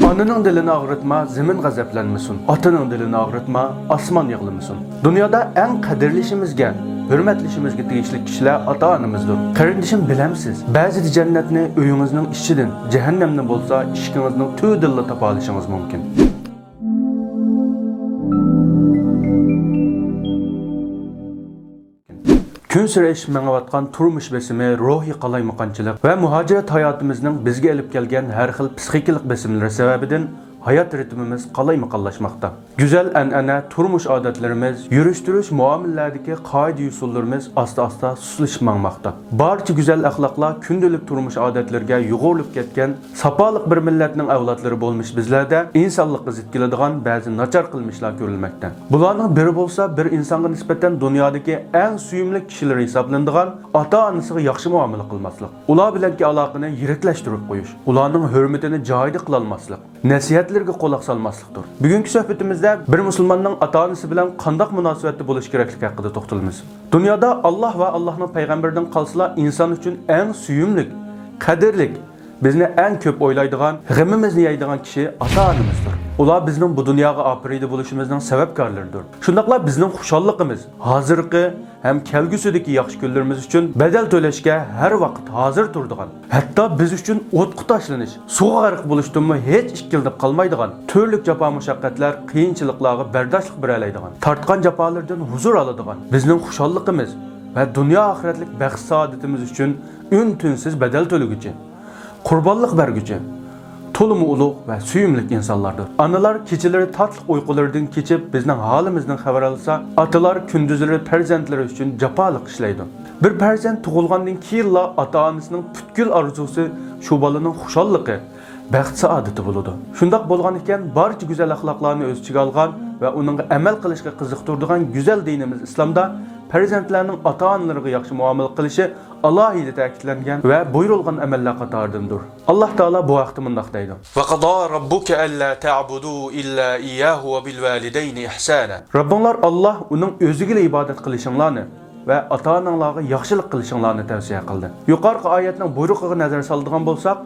Ananın dilini ağrıtma, zemin gazaplanmasın. Atanın dilini ağrıtma, asman yığılmasın. Dünyada en kadirlişimizge, hürmetlişimizge tegishli kişiler ata-anamızdır. Kardeşim bilemsiz, bazı cennetini uyunuzun içinden, cehennemden bolsa işkinizin tüy dilla tapalışınız mümkün. Kun sira meňavatgan turmuş besimi, ruhi qalaymakançylyk ve muhaciret hayatımızın bizge elip gelgen her xil psixikalik besimleri sebebinden hayat ritmimiz qalaymakanlaşmakta. Güzel an'ana, turmuş adetlerimiz, yürüş-duruş muamellerdeki qaida usullarımız asta-asta suslaşmakta. Barcha güzel ahlaklar gündelik turmuş adetlerge yuğurlup ketken, sapalık bir milletning avlatlary bolmuş bizlerde insanlıkka zid keladigan bazı nachar qilmishlar ko'rilmoqda. Bularning biri bolsa bir insonga nisbatan dunyodagi eng suyumli kishilar hisoblanadigan ota-onasiga yaxshi muomala qilmaslik. Ular bilanki aloqani yiriklashtirib qo'yish, ularning hurmatini joyida qila olmaslik, nasihatlarga quloq solmaslikdir. Bugungi suhbatimizda bir musulmonning ota-onasi bilan qanday munosabatda bo'lish kerakligi haqida to'xtalamiz. Dunyoda Alloh va Allohning payg'ambaridan qolsalar inson uchun eng suyumli, qadrli, bizni eng ko'p o'ylaydigan, g'amimizni yeydigan kishi ota-onamizdir. Ular bizning bu dunyoga oprida bo'lishimizning sababkorlaridir. Shundaqla bizning xushalligimiz, hozirgi hem kelgusidagi yaxshi kunlarimiz uchun bedel to'lashga har vaqt hozir turadigan, hatto biz uchun o'tqa tashlanish, suvga g'arq bo'lishdanmi hech ikkilib qolmaydigan, turli jafo mushaqqatlar, qiyinchiliklarga bardoshlik beralaydigan, tortgan jafolardan huzur oladigan, bizning xushalligimiz va dunyo oxiratlik baxt saodatimiz uchun un-tunsiz bedel to'laguvchi, qurbonlik berguvchi, tolumu ulug' va suyumli insonlardir. Analar kechalari tatlı uyqulardan kechib bizning holimizdan xabar olsa, otalar kunduzlari farzandlari uchun jafoliq ishlaydi. Bir farzand tug'ilgandan keyinla ota-onasining butkul orzusi shu bolaning xushalligi, baxt saodati bo'ladi. Shundaq bo'lgan ekan, barcha go'zal axloqlarni o'z ichiga olgan va uning amal qilishga qiziqtiradigan go'zal dinimiz islomda farzandlarning ota-onalariga yaxshi muomala qilishi alohida ta'kidlangan va buyurilgan amallar qatoridandir. Alloh taolo bu vaqtda mundaq deydi: "Va qada robbuka alla ta'budu illa iyyahu va bil validayni ihsana." Rabbinglar Alloh uning o'ziga ibodat qilishinglarni va ota-onalarga yaxshilik qilishinglarni tavsiya qildi. Yuqorqi oyatning buyrug'iga nazar soladigan bo'lsak,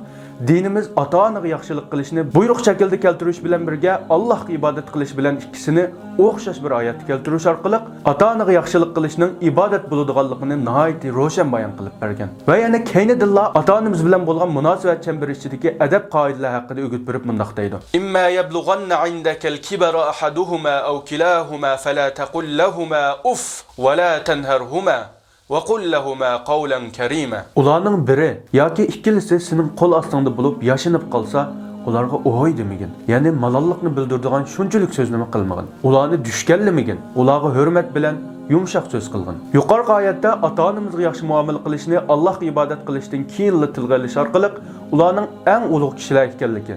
dinimiz ota-onaga yaxshilik qilishni buyruq shaklda keltirish bilan birga Allohga ibodat qilish bilan ikkisini o'xshash bir oyatda keltirish orqali ota-onaga yaxshilik qilishning ibodat bo'ladiganligini nihoyat ro'shan bayon qilib bergan. Va yana kaynidillah ota-onamiz bilan bo'lgan munosabat chembari ichidagi adab qoidalar haqida o'git berib mundaq deydi: "Imma yablughanna 'indaka al-kibara ahaduhuma aw kilahuma fala taqul lahumā uff wa la tanharhuma ve qul lahumā qawlan karīma." Ularning biri yoki ikkilisi sening qo'l ostingda bo'lib yashinib qolsa, ularga "oy" demagin. Ya'ni malollikni bildiradigan shunchalik so'zni qilmagin. Ularni dushkanlamagin. Ularga hurmat bilan yumshoq so'z qilgin. Yuqorqi oyatda ota-onamizga yaxshi muomala qilishni Allohga ibodat qilishdan keyinla tilga olish orqali ularning eng ulug' kishilar ekanligi,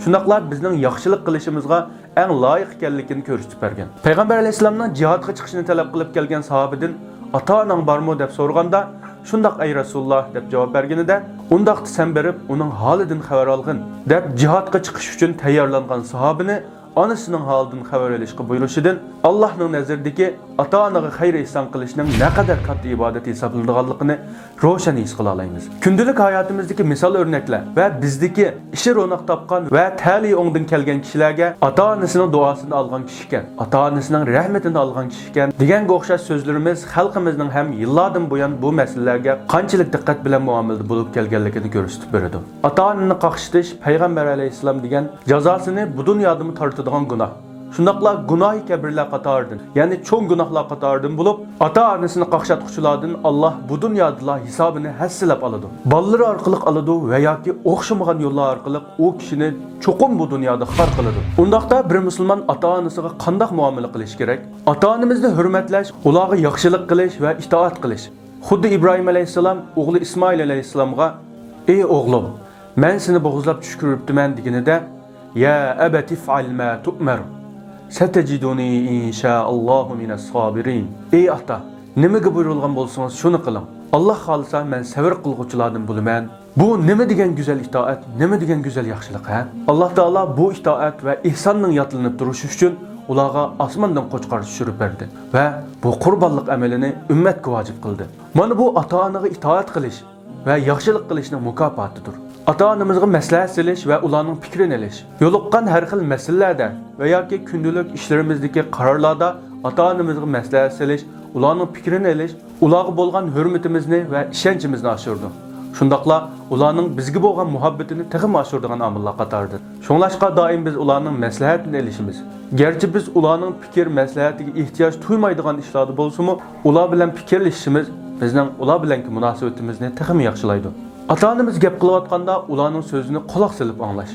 shunaqla bizning yaxshilik qilishimizga eng loyiq ekanligini ko'rsatib bergan. Payg'ambar alayhisolamning jihodga chiqishini talab qilib kelgan sahobadan "Ata-onang bormi?" deb so'raganda, "Shundaq ey Rasululloh" deb javob berganida, "Undaqda sen berib, uning holidan xabar olgin" deb jihodga chiqish uchun tayyorlangan sahobini onasining holidan xabar olishga buyurishidan Allohning nazaridagi ota-onaga xayr ihson qilishning naqadar katta ibodat hisoblanadiganligini ro'shan his qila olamiz. Kundalik hayotimizdagi misol o'rnaklar va bizdagi ishi ro'naq topgan va ta'li o'ngdan kelgan kishilarga ota-onasining duosini olgan kishi ekan, ota-onasining rahmatini olgan kishi ekan deganga o'xshash so'zlarimiz xalqimizning ham yillardan buyon bu masalalarga qanchalik diqqat bilan muomalada bo'lib kelganligini ko'rsatib beradi. Ota-onani qaqshitish payg'ambar alayhisalom degan jazosini bu dunyoda tortadigan gunoh. Shundaqla gunohi kabirlar qatoridan, ya'ni cho'ng gunohlar qatoridan bo'lib, ota-onasini qaqshatquchilardan Alloh bu dunyoda hisobini hassilab oladi. Ballari orqali oladi va yoki o'xshamagan yo'llar orqali u kishini cho'qim bu dunyoda xor qiladi. Undaqda bir musulmon ota-onasiga qanday muomala qilish kerak? Ota-onamizni hurmatlash, ularga yaxshilik qilish va itoat qilish. Xuddi Ibrohim alayhisalom o'g'li Ismoil alayhisalomga: "Ey o'g'lim, men seni bo'g'izlab tush ko'ribdiman" deganida, "Ya abati fa'al ma tu'mar. Satajiduni inshaallohu minas sabirin." Ey ota, nimaga buyurilgan bo'lsangiz shuni qiling. Alloh xolisa men sabr qilguvchilardan bo'laman. Bu nima degan go'zal itoat, nima degan go'zal yaxshilik ha? Alloh taolo bu itoat va ihsonning yotlanib turishi uchun ularga osmondan qo'chqor tushirib berdi va bu qurbonlik amalini ummatga vojib qildi. Mana bu ota-onaga itoat qilish va yaxshilik qilishning mukofotidir. Ata-onamizga maslahat silish va ularning fikrini olish. Yo'liqqan har xil masalalarda va yoki kundalik ishlarimizdagi qarorlarda ata-onamizga maslahat silish, ularning fikrini olish, ularga bo'lgan hurmatimizni va ishonchimizni oshirdi. Shundaqla ularning bizga bo'lgan muhabbatini texmi oshiradigan omillar qatoridir. Shunglashqa doim biz ularning maslahatini olishimiz. Gerçi biz ularning fikr maslahatiga ehtiyoj tuymaydigan ishlarda bo'lsa-mu, ular bilan fikrlashishimiz bizning ular bilanki munosabatimizni texmi yaxshilaydi. Ata-onamiz gap qilayotganda ularning so'zini quloq solib anglash.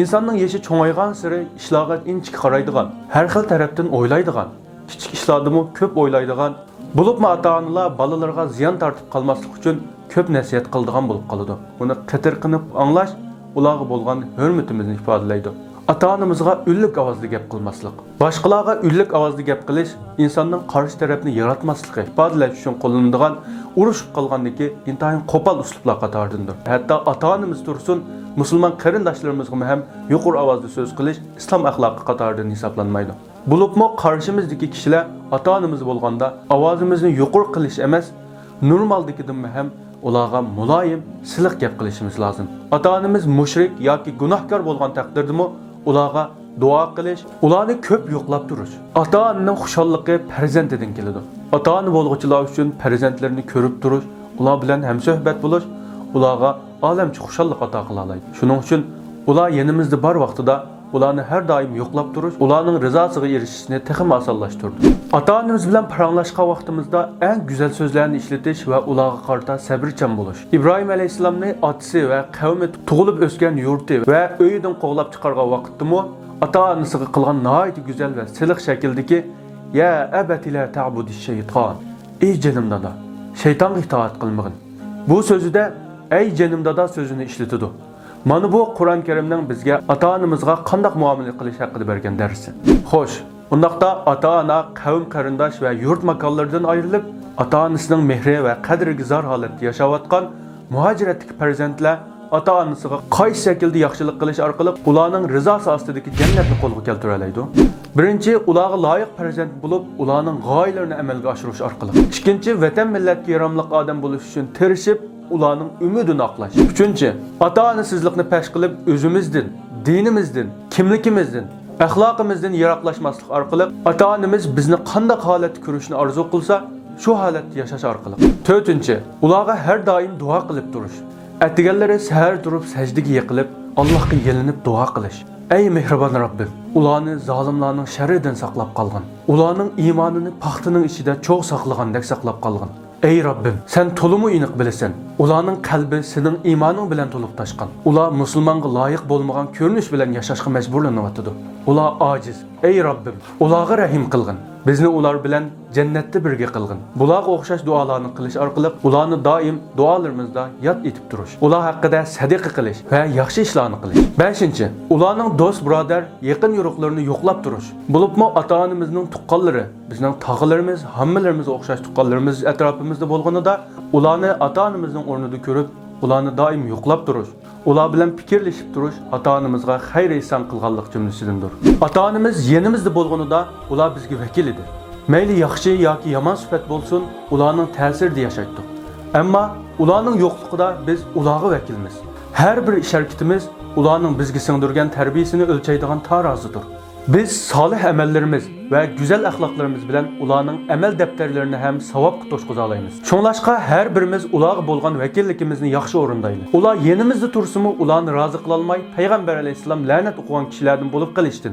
İnsanning yashi cho'ngaygan sari ishlarga inchik qaraydigan, har xil tarafdan o'ylaydigan, kichik ishlardimi ko'p o'ylaydigan, bo'libmi ata-onalar bolalarga ziyon tortib qolmaslik uchun ko'p nasihat qiladigan bo'lib qoladi. Buni qatir qilib anglash ularga bo'lgan hurmatimizni ifodalaydi. Ata-onamizga ullik ovozda gap qilmaslik, boshqalarga ullik ovozda gap qilish insonning qarshi tarafni yaratmasligi ifodalash uchun qo'llaniladigan urushib qolgandagi intayin qo'pol uslublar qatoridandir. Hatto ata-onamiz tursin, musulmon qarindoshlarimizga ham yuqori ovozda so'z qilish islom axloqi qatoridan hisoblanmaydi. Bo'libmi qarshimizdagi kishilar ata-onamiz bo'lganda ovozimizni yuqori qilish emas, normaldagidan ham ularga muloyim, siliq gap qilishimiz lozim. Ata-onamiz mushrik yoki gunohkor bo'lgan taqdirdami ularga duo qilish, ularni ko'p yo'qlab turish. Ata-onaning xushalliqi farzandidan keladi. Ata-ona bo'lg'uchilar uchun farzandlarini ko'rib turish, ular bilan hamsuhbat bo'lish, ularga olamcha xushalliq ato qila oladi. Shuning uchun ular yanimizda bor vaqtida ularni har doim yo'qlab turish, ularning rizosiga erishishni texmi osonlashtirdi. Ata-onamiz bilan paranglashgan vaqtimizda eng go'zal so'zlarni ishlatish va ularga qarata sabrchan bo'lish. Ibrohim alayhisalomning otasi va qavmi tug'ilib o'sgan yurti va uyidan qo'g'lab chiqargan vaqtdami ata-onasiga qilgan nihoyat go'zal va siliq shakldagi ya abati la ta'budish shayton. Ey jonim dada, shaytonga itoat qilmag'in. Bu so'zida ey jonim dada so'zini ishlatadi. Mana bu Qur'on Karimning bizga ata-onamizga qanday muomala qilish haqida bergan darsi. Xo'sh, undaqda ata-ona qavm qarindosh va yurt makonlaridan ayrilib, ata-onasining mehri va qadriga zor holatda yashayotgan muhojiratlik farzandlar ata-onasiga qaysi shaklda yaxshilik qilish orqali ularning rizosi ostidagi jannatni qo'lga keltira oladi. Birinchi, ularga loyiq farzand bo'lib, ularning g'oyalarini amalga oshirish orqali. Ikkinchi, vatan millatga yaramli odam bo'lish uchun tirishib ularning umidini oqlash. Uchinchi, ata-onasizlikni pash qilib o'zimizdan, dinimizdan, kimligimizdan, axloqimizdan yiroqlashmaslik orqali ata-onamiz bizni qanday holatda ko'rishni orzu qilsa, shu holatda yashash orqali. To'rtinchi, ularga har doim duo qilib turish. Atiganlari sahar turib sajdaga yiqilib, Allohga yelinib duo qilish. Ey mehribon Rabbim, ularni zolimlarning sharridan saqlab qolgin. Ularning iymonini paxtaning ichida cho'g' saqlagandek saqlab qolgin. Ey Rabbim, sen to'liq aniq bilasan. Ularning qalbi sening iymoning bilan to'liq toshgan. Ular musulmonga loyiq bo'lmagan ko'rinish bilan yashashga majburlanyapti. Ular ojiz. Ey Rabbim, ularga rahim qilgin. Bizni ular bilan jannatda birga qilgin. Bularga o'xshash duolarni qilish orqali ularni doim duolarimizda yod etib turish. Ular haqida sadaqa qilish va yaxshi ishlarni qilish. 5. Ularning do'st, birodar, yaqin yo'riqlarini yo'qlab turish. Bo'libmi ata-onamizning tuqqanlari, bizning tog'alarimiz, hammalarimiz o'xshash tuqqanlarimiz atrofimizda bo'lganida, ularni ata-onamizning o'rnida ko'rib, ularni doim yo'qlab turish, ular bilan fikrlashib turish ata-onamizga xayr ehson qilganlik jumlasidandir. Ata-onamiz yanimizda bo'lganida ular bizga vakil edi. Mayli yaxshi yoki yomon sifat bo'lsin, ularning ta'sirida yashaydik. Ammo ularning yo'qligida biz ularga vakilmiz. Har bir ish harakatimiz ularning bizga singdirgan tarbiyasini o'lchaydigan tarozidir. Biz solih amallarimiz va go'zal axloqlarimiz bilan ularning amal daftarlarini ham savobga to'shqiza olamiz. Shunglashqa har birimiz ularga bo'lgan vakilligimizni yaxshi o'rindaylik. Ular yenimizda tursimi, ularni rozi qila olmay payg'ambar alayhisalom la'nat o'qigan kishilardan bo'lib qilishdi.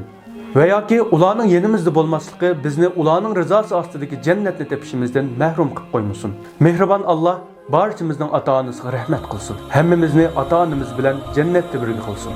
Va yoki ularning yenimizda bo'lmasligi bizni ularning rizosi ostidagi jannatni tepishimizdan mahrum qilib qo'ymasin. Mehribon Alloh barchamizning ata-onasiga rahmat qilsin. Hammamizni ata-onamiz bilan jannatda birga qilsin.